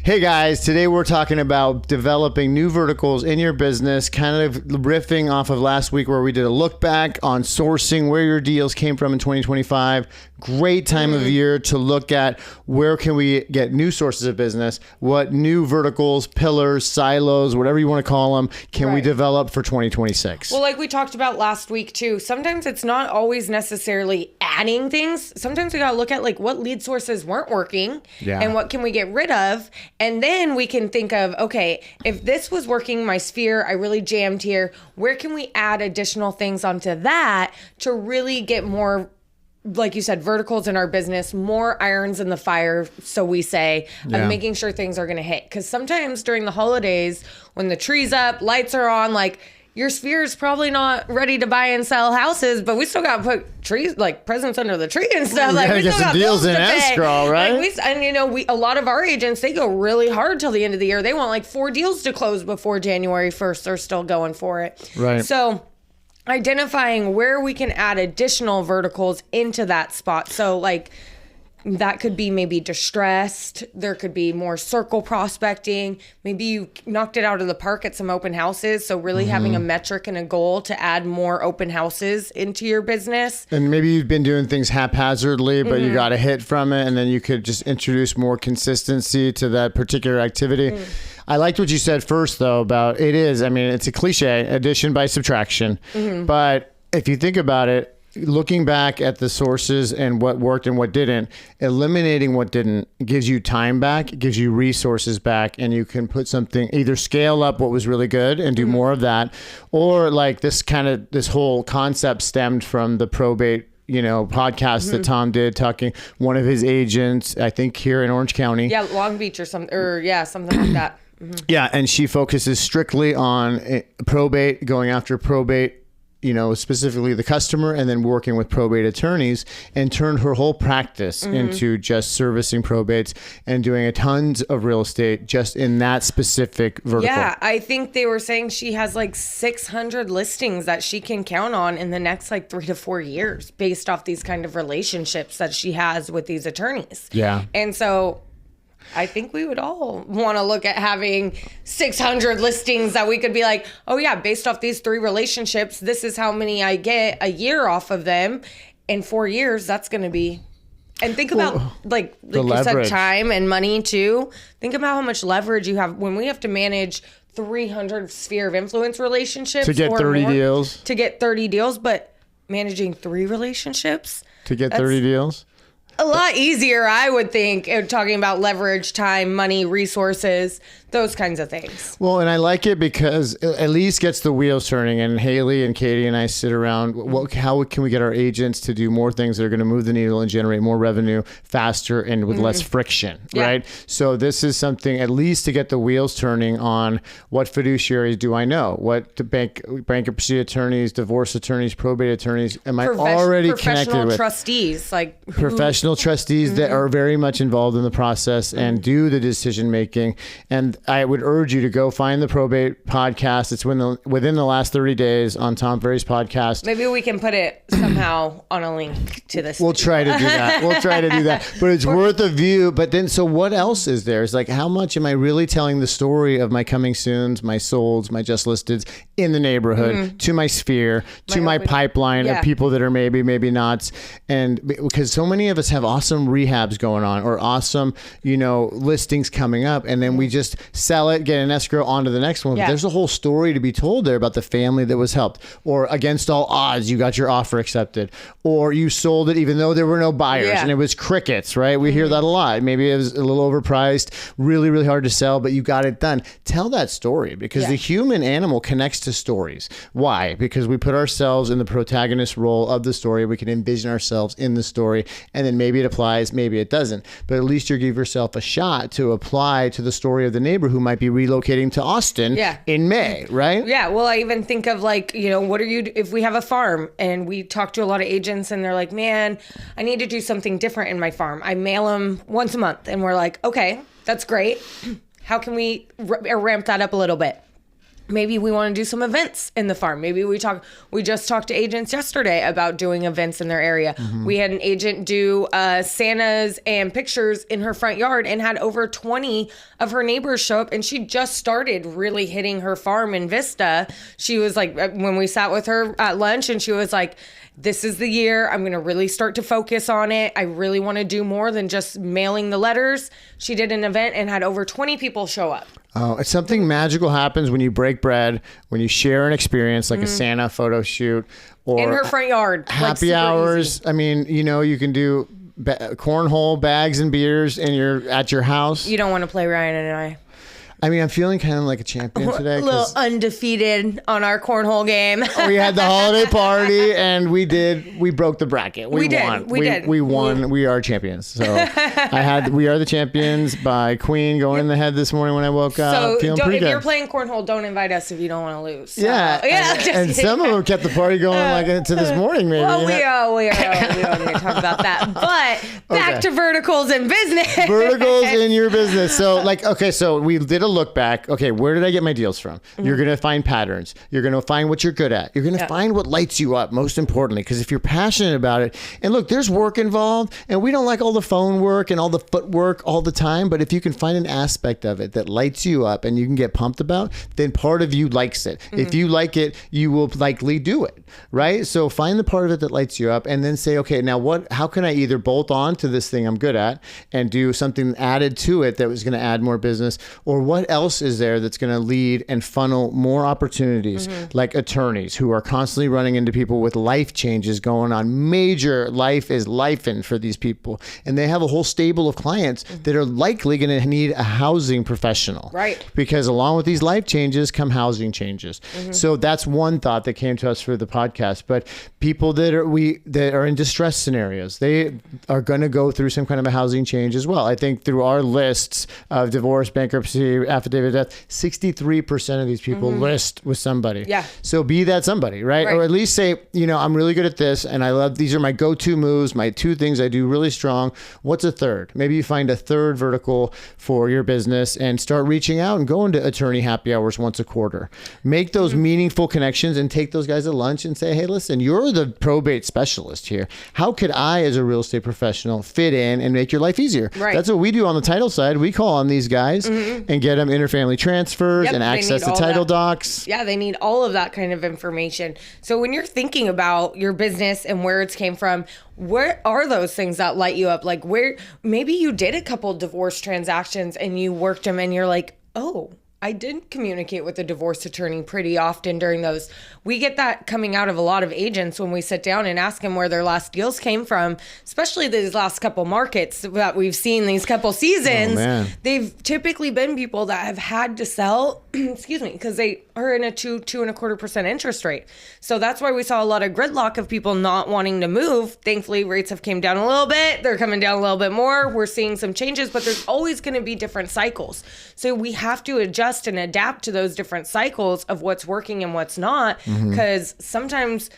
Hey guys, today we're talking about developing new verticals in your business, kind of riffing off of last week where we did a look back on sourcing, where your deals came from in 2025. Great time of year to look at where can we get new sources of business, what new verticals, pillars, silos, whatever you want to call them, can we develop for 2026? Well, like we talked about last week too, sometimes it's not always necessarily adding things. Sometimes we got to look at like what lead sources weren't working and what can we get rid of. And then we can think of, okay, if this was working, my sphere, I really jammed here, where can we add additional things onto that to really get more, like you said, verticals in our business, more irons in the fire, so we say, of making sure things are going to hit. Because sometimes during the holidays, when the tree's up, lights are on, like your sphere is probably not ready to buy and sell houses, but we still got to put trees, like presents under the tree and stuff. Like we get still some got deals in escrow, right? Like a lot of our agents, they go really hard till the end of the year. They want like 4 deals to close before January 1st. They're still going for it. Right. So identifying where we can add additional verticals into that spot. So like that could be maybe distressed. There could be more circle prospecting. Maybe you knocked it out of the park at some open houses. So really having a metric and a goal to add more open houses into your business. And maybe you've been doing things haphazardly, but you got a hit from it. And then you could just introduce more consistency to that particular activity. I liked what you said first, though, about it's a cliche, addition by subtraction. But if you think about it, looking back at the sources and what worked and what didn't, eliminating what didn't gives you time back, gives you resources back, and you can put something, either scale up what was really good and do more of that, or like this whole concept stemmed from the probate podcast that Tom did, talking one of his agents, I think here in Orange County. Yeah, Long Beach or something, something like that. Yeah, and she focuses strictly on probate, going after probate, specifically the customer, and then working with probate attorneys, and turned her whole practice into just servicing probates and doing a tons of real estate just in that specific vertical. Yeah, I think they were saying she has like 600 listings that she can count on in the next like 3 to 4 years based off these kind of relationships that she has with these attorneys. Yeah. And so I think we would all want to look at having 600 listings that we could be like, oh yeah, based off these 3 relationships, this is how many I get a year off of them. In 4 years, that's going to be. And think about like you said, time and money too. Think about how much leverage you have when we have to manage 300 sphere of influence relationships to get 30 deals. To get 30 deals, but managing 3 relationships to get 30 deals. A lot easier, I would think, talking about leverage, time, money, resources, those kinds of things. Well, and I like it because it at least gets the wheels turning. And Haley and Katie and I sit around. How can we get our agents to do more things that are going to move the needle and generate more revenue faster and with less friction, right? So this is something at least to get the wheels turning on what fiduciaries do I know? What bankruptcy attorneys, divorce attorneys, probate attorneys am I already connected with? Professional trustees, like professional trustees that are very much involved in the process and do the decision making. And I would urge you to go find the probate podcast. It's within the last 30 days on Tom Ferry's podcast. Maybe we can put it somehow on a link to this. We'll try to do that. But it's worth a view. But then, so what else is there? It's like, how much am I really telling the story of my coming soons, my solds, my just listeds in the neighborhood, to my sphere, to my pipeline of people that are maybe nots. And because so many of us have awesome rehabs going on or awesome, listings coming up. And then we just sell it, get an escrow, onto the next one. But there's a whole story to be told there about the family that was helped, or against all odds, you got your offer accepted, or you sold it even though there were no buyers and it was crickets, right? We hear that a lot. Maybe it was a little overpriced, really, really hard to sell, but you got it done. Tell that story, because the human animal connects to stories. Why? Because we put ourselves in the protagonist role of the story. We can envision ourselves in the story, and then maybe it applies, maybe it doesn't. But at least you give yourself a shot to apply to the story of the neighbor who might be relocating to Austin in May, right? Yeah. Well, I even think of like, what are you, if we have a farm and we talk to a lot of agents and they're like, man, I need to do something different in my farm. I mail them once a month, and we're like, okay, that's great. How can we ramp that up a little bit? Maybe we want to do some events in the farm. Maybe we just talked to agents yesterday about doing events in their area. We had an agent do Santas and pictures in her front yard and had over 20 of her neighbors show up. And she just started really hitting her farm in Vista. She was like, when we sat with her at lunch, and she was like, this is the year I'm going to really start to focus on it. I really want to do more than just mailing the letters. She did an event and had over 20 people show up. Oh, it's something magical happens when you break bread, when you share an experience like a Santa photo shoot or in her front yard. Happy hours. Easy. I mean, you can do cornhole, bags and beers at your house. You don't want to play Ryan and I. I mean, I'm feeling kind of like a champion today. A little undefeated on our cornhole game. We had the holiday party and we broke the bracket. We won. We won. We are champions. So we are the champions by Queen going in the head this morning when I woke up. So if you're playing cornhole, don't invite us if you don't want to lose. So, yeah. And some of them kept the party going to this morning maybe. Well, we don't need to talk about that. But back to verticals in business. Verticals in your business. So so we did a look back. Okay, where did I get my deals from? You're going to find patterns. You're going to find what you're good at. You're going to find what lights you up, most importantly, because if you're passionate about it, and look, there's work involved, and we don't like all the phone work and all the footwork all the time, but if you can find an aspect of it that lights you up and you can get pumped about, then part of you likes it. If you like it, you will likely do it, right? So find the part of it that lights you up and then say, okay, now how can I either bolt on to this thing I'm good at and do something added to it that was going to add more business, or what else is there that's going to lead and funnel more opportunities, like attorneys who are constantly running into people with life changes going on. Major life is life-in for these people. And they have a whole stable of clients that are likely going to need a housing professional. Right. Because along with these life changes come housing changes. So that's one thought that came to us for the podcast. But people that are in distress scenarios, they are going to go through some kind of a housing change as well. I think through our lists of divorce, bankruptcy, affidavit of death, 63% of these people list with somebody. Yeah. So be that somebody, right? Or at least say, I'm really good at this and these are my go-to moves, my two things I do really strong. What's a third? Maybe you find a third vertical for your business and start reaching out and going to attorney happy hours once a quarter. Make those meaningful connections and take those guys to lunch and say, hey, listen, you're the probate specialist here. How could I, as a real estate professional, fit in and make your life easier? Right. That's what we do on the title side. We call on these guys and get them interfamily transfers and access to title docs. Yeah, they need all of that kind of information. So when you're thinking about your business and where it's came from, where are those things that light you up? Like where maybe you did a couple divorce transactions and you worked them and you're like, oh, I did communicate with the divorce attorney pretty often during those. We get that coming out of a lot of agents when we sit down and ask them where their last deals came from, especially these last couple markets that we've seen these couple seasons. They've typically been people that have had to sell, because they are in a 2.25% interest rate. So that's why we saw a lot of gridlock of people not wanting to move. Thankfully, rates have came down a little bit. They're coming down a little bit more. We're seeing some changes, but there's always going to be different cycles. So we have to adjust and adapt to those different cycles of what's working and what's not, because sometimes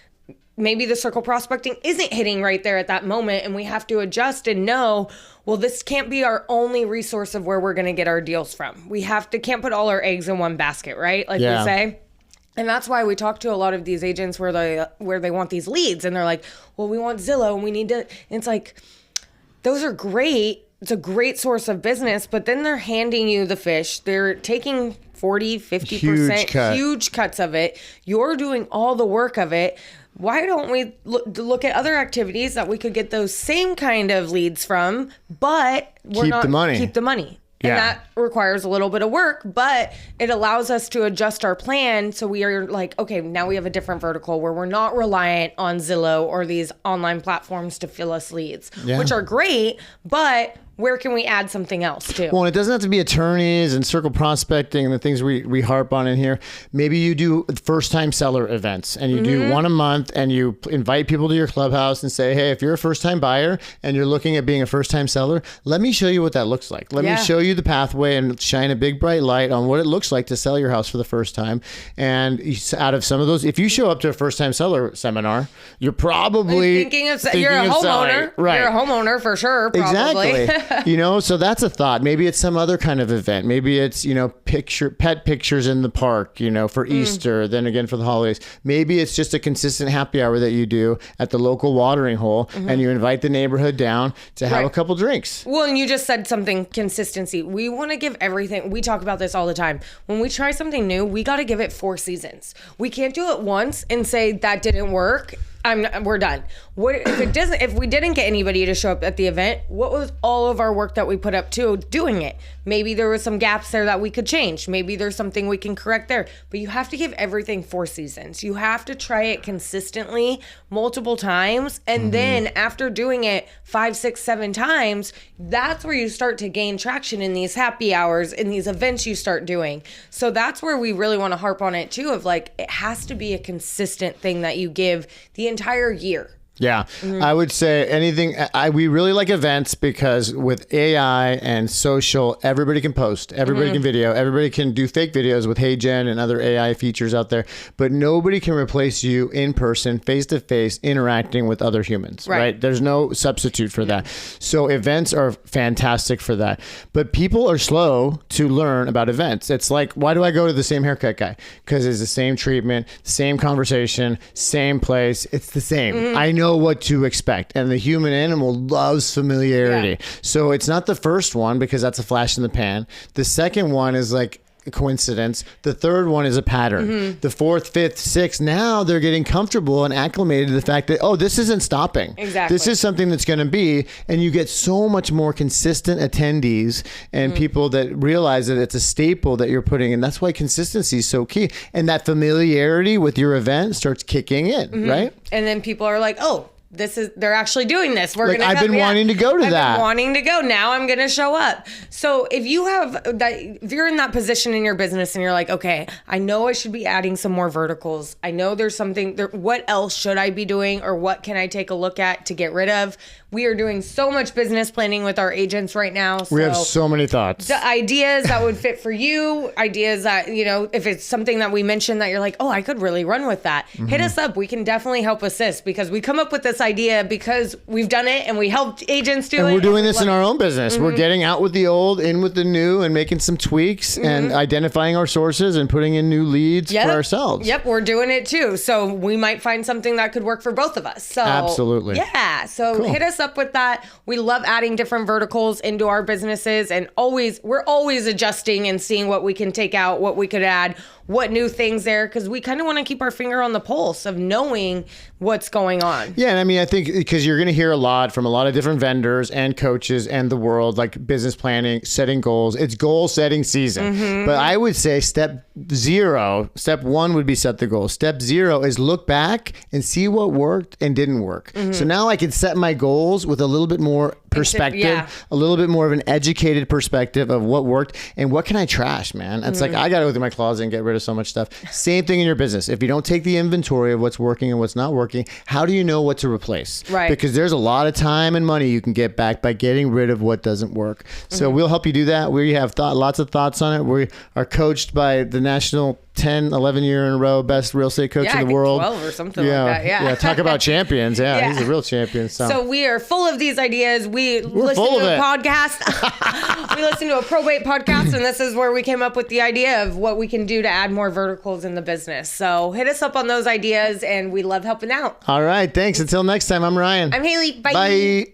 maybe the circle prospecting isn't hitting right there at that moment, and we have to adjust and know, well, this can't be our only resource of where we're going to get our deals from. We can't put all our eggs in one basket, right? Like we say. And that's why we talk to a lot of these agents where they want these leads and they're like, well, we want Zillow and we need to, and it's like, those are great. It's a great source of business, but then they're handing you the fish. They're taking 40, 50%, huge cuts of it. You're doing all the work of it. Why don't we look at other activities that we could get those same kind of leads from, but keep the money. And that requires a little bit of work, but it allows us to adjust our plan. So we are like, okay, now we have a different vertical where we're not reliant on Zillow or these online platforms to fill us leads, which are great, but where can we add something else too? Well, it doesn't have to be attorneys and circle prospecting and the things we harp on in here. Maybe you do first-time seller events and you do one a month and you invite people to your clubhouse and say, hey, if you're a first-time buyer and you're looking at being a first-time seller, let me show you what that looks like. Let me show you the pathway and shine a big bright light on what it looks like to sell your house for the first time. And out of some of those, if you show up to a first-time seller seminar, you're probably you're a homeowner. Right. You're a homeowner for sure, probably. Exactly. So that's a thought. Maybe it's some other kind of event. Maybe it's, pet pictures in the park, for Easter, then again for the holidays. Maybe it's just a consistent happy hour that you do at the local watering hole, and you invite the neighborhood down to have a couple drinks. Well, and you just said something, consistency. We want to give everything. We talk about this all the time. When we try something new, we got to give it 4 seasons. We can't do it once and say that didn't work. We're done. What if we didn't get anybody to show up at the event? What was all of our work that we put up to doing it? Maybe there was some gaps there that we could change. Maybe there's something we can correct there. But you have to give everything 4 seasons. You have to try it consistently multiple times. And then after doing it 5, 6, 7 times, that's where you start to gain traction in these happy hours, in these events you start doing. So that's where we really want to harp on it too, of like, it has to be a consistent thing that you give the entire year. Yeah, I would say anything. We really like events because with AI and social, everybody can post, everybody can video, everybody can do fake videos with HeyGen and other AI features out there, but nobody can replace you in person, face to face, interacting with other humans, right? There's no substitute for that. So events are fantastic for that. But people are slow to learn about events. It's like, why do I go to the same haircut guy? Because it's the same treatment, same conversation, same place. It's the same. I know what to expect, and the human animal loves familiarity. So it's not the first one because that's a flash in the pan. The second one is like a coincidence. The third one is a pattern. The fourth, fifth, sixth, now they're getting comfortable and acclimated to the fact that, oh, this isn't stopping. Exactly. This is something that's going to be, and you get so much more consistent attendees and people that realize that it's a staple that you're putting in. That's why consistency is so key. And that familiarity with your event starts kicking in, right? And then people are like, oh, they're actually doing this. We're gonna. I've been wanting to go to that. I've been wanting to go. Now I'm gonna show up. So if you have that, if you're in that position in your business and you're like, okay, I know I should be adding some more verticals. I know there's something there. What else should I be doing, or what can I take a look at to get rid of? We are doing so much business planning with our agents right now. So we have so many thoughts. The ideas that would fit for you, ideas that, if it's something that we mentioned that you're like, oh, I could really run with that. Hit us up. We can definitely help assist because we come up with this idea because we've done it and we helped agents do it. And we're doing this in our own business. We're getting out with the old, in with the new, and making some tweaks and identifying our sources and putting in new leads for ourselves. Yep, we're doing it too. So we might find something that could work for both of us. So absolutely. Yeah. So hit us up with that. We love adding different verticals into our businesses, and we're always adjusting and seeing what we can take out, what we could add, what new things there, because we kind of want to keep our finger on the pulse of knowing what's going on. Yeah, and I mean, I think because you're going to hear a lot from a lot of different vendors and coaches and the world, like business planning, setting goals. It's goal setting season. But I would say step 1 would be set the goal. Step 0 is look back and see what worked and didn't work. So now I can set my goals with a little bit more perspective, a little bit more of an educated perspective of what worked and what can I trash, man. It's like, I got to go through my closet and get rid of so much stuff. Same thing in your business. If you don't take the inventory of what's working and what's not working, how do you know what to replace? Right. Because there's a lot of time and money you can get back by getting rid of what doesn't work. So we'll help you do that. We have lots of thoughts on it. We are coached by the national 10, 11 year in a row best real estate coach in the world. 12 or something like that. Yeah. Talk about champions. Yeah, he's a real champion. So we are full of these ideas. We're listen to a podcast. We listen to a probate podcast, and this is where we came up with the idea of what we can do to add more verticals in the business. So hit us up on those ideas, and we love helping out. All right. Thanks. Until next time, I'm Ryan. I'm Haley. Bye. Bye.